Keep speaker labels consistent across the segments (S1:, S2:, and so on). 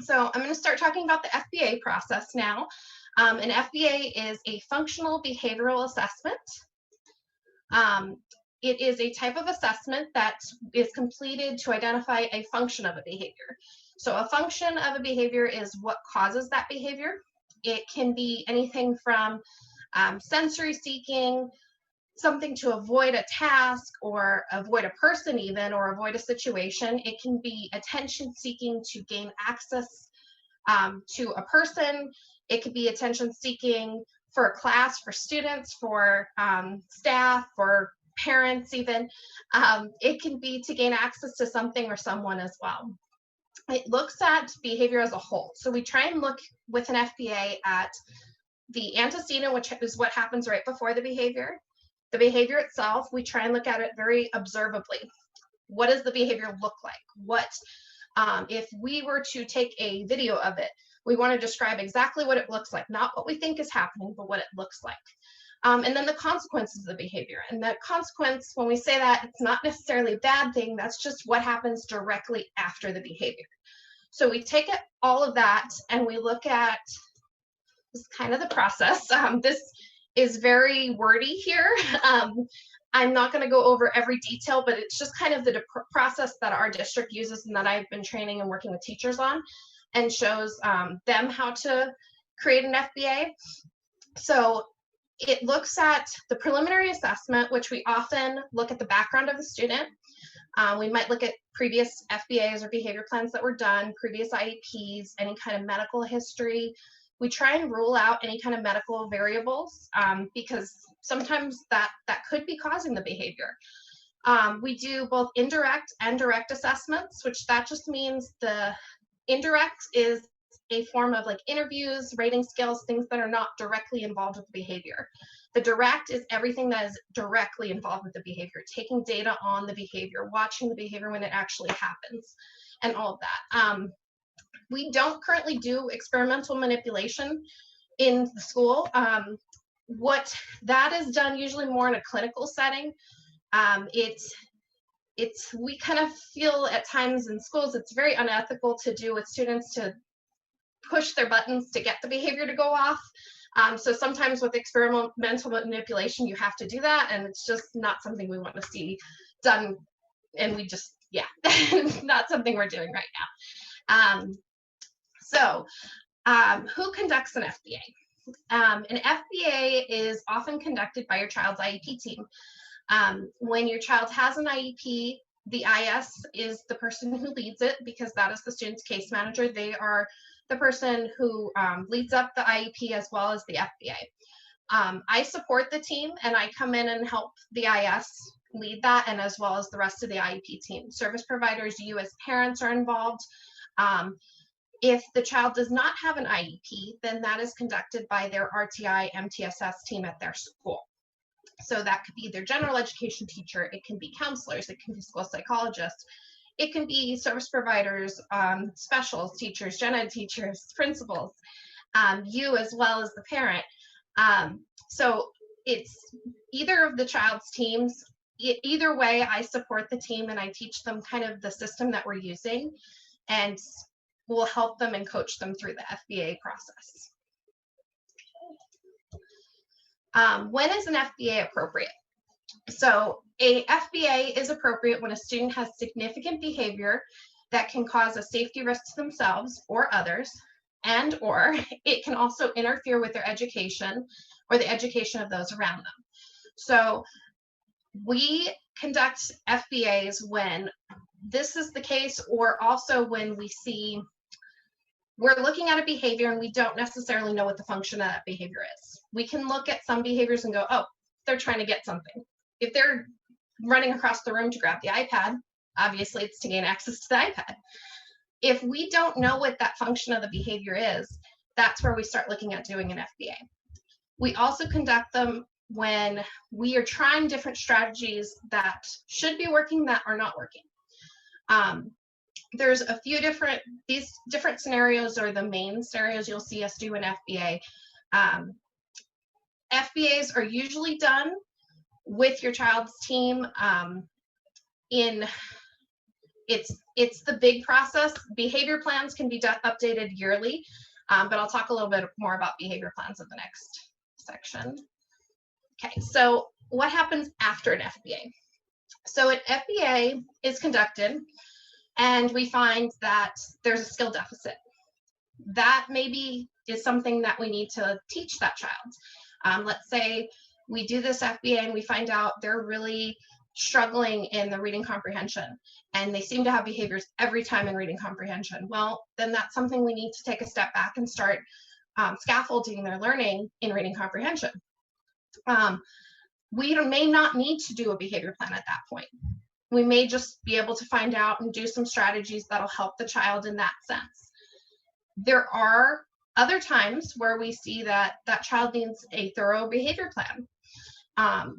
S1: So I'm going to start talking about the FBA process now. An FBA is a functional behavioral assessment. Um, it is a type of assessment that is completed to identify a function of a behavior. So a function of a behavior is what causes that behavior. It can be anything from sensory seeking, something to avoid a task or avoid a person even, or avoid a situation. It can be attention seeking to gain access to a person. It could be attention seeking for a class, for students, for staff, for parents even. It can be to gain access to something or someone as well. It looks at behavior as a whole. So we try and look with an FBA at the antecedent, which is what happens right before the behavior itself. We try and look at it very observably. What does the behavior look like? What if we were to take a video of it, we want to describe exactly what it looks like, not what we think is happening, but what it looks like. And then the consequences of the behavior. And the consequence, when we say that, it's not necessarily a bad thing, that's just what happens directly after the behavior. So we take all of that and we look at this is kind of the process. This is very wordy here. I'm not going to go over every detail, but it's just kind of the process that our district uses and that I've been training and working with teachers on, and shows them how to create an FBA. So it looks at the preliminary assessment, which we often look at the background of the student. We might look at previous FBAs or behavior plans that were done, previous IEPs, any kind of medical history. We try and rule out any kind of medical variables because sometimes that could be causing the behavior. We do both indirect and direct assessments, which that just means the indirect is a form of like interviews, rating scales, things that are not directly involved with the behavior. The direct is everything that is directly involved with the behavior, taking data on the behavior, watching the behavior when it actually happens, and all of that. We don't currently do experimental manipulation in the school. What that is done usually more in a clinical setting. We kind of feel at times in schools it's very unethical to do with students to push their buttons to get the behavior to go off. So sometimes with experimental manipulation, you have to do that, and it's just not something we want to see done. And we just, yeah, not something we're doing right now. Who conducts an FBA? An FBA is often conducted by your child's IEP team. When your child has an IEP, the IS is the person who leads it because that is the student's case manager. They are the person who leads up the IEP as well as the FBA. I support the team and I come in and help the IS lead that, and as well as the rest of the IEP team. Service providers, you as parents are involved. If the child does not have an IEP, then that is conducted by their RTI MTSS team at their school. So that could be their general education teacher, it can be counselors, it can be school psychologists, it can be service providers, specials teachers, gen ed teachers, principals, you as well as the parent. So it's either of the child's teams. Either way, I support the team and I teach them kind of the system that we're using, and will help them and coach them through the FBA process. When is an FBA appropriate? So a FBA is appropriate when a student has significant behavior that can cause a safety risk to themselves or others, and or it can also interfere with their education or the education of those around them. So we conduct FBAs when this is the case, or also when we see we're looking at a behavior and we don't necessarily know what the function of that behavior is. We can look at some behaviors and go, oh, they're trying to get something. If they're running across the room to grab the iPad, obviously it's to gain access to the iPad. If we don't know what that function of the behavior is, that's where we start looking at doing an FBA. We also conduct them when we are trying different strategies that should be working that are not working. There's a few these different scenarios are the main scenarios you'll see us do an FBA. FBAs are usually done with your child's team in it's the big process. Behavior plans can be updated yearly, but I'll talk a little bit more about behavior plans in the next section. Okay, so what happens after an FBA? So an FBA is conducted and we find that there's a skill deficit. That maybe is something that we need to teach that child. Let's say we do this FBA and we find out they're really struggling in the reading comprehension and they seem to have behaviors every time in reading comprehension. Well, then that's something we need to take a step back and start scaffolding their learning in reading comprehension. We may not need to do a behavior plan at that point. We may just be able to find out and do some strategies that'll help the child in that sense. There are other times where we see that that child needs a thorough behavior plan.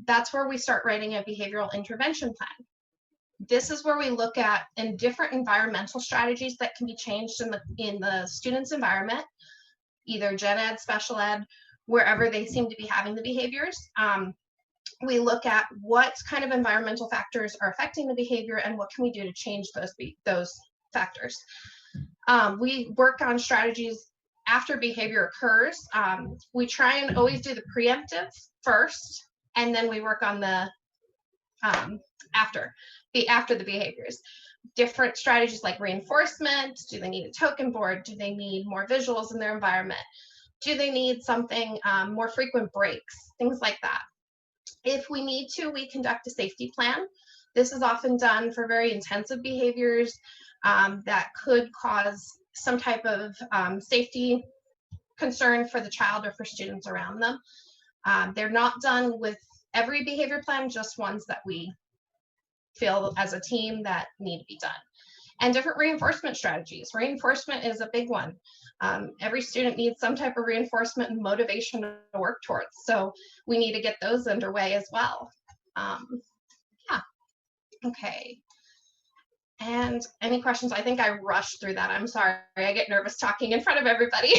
S1: That's where we start writing a behavioral intervention plan. This is where we look at different environmental strategies that can be changed in the student's environment, either gen ed, special ed, wherever they seem to be having the behaviors. We look at what kind of environmental factors are affecting the behavior and what can we do to change those factors. We work on strategies after behavior occurs. We try and always do the preemptive first, and then we work on the after the behaviors. Different strategies like reinforcement. Do they need a token board? Do they need more visuals in their environment? Do they need something more frequent breaks? Things like that. If we need to, we conduct a safety plan. This is often done for very intensive behaviors that could cause some type of safety concern for the child or for students around them. They're not done with every behavior plan, just ones that we feel as a team that need to be done. And different reinforcement strategies. Reinforcement is a big one. Every student needs some type of reinforcement and motivation to work towards. So we need to get those underway as well. Yeah, okay. And any questions? I think I rushed through that. I'm sorry, I get nervous talking in front of everybody.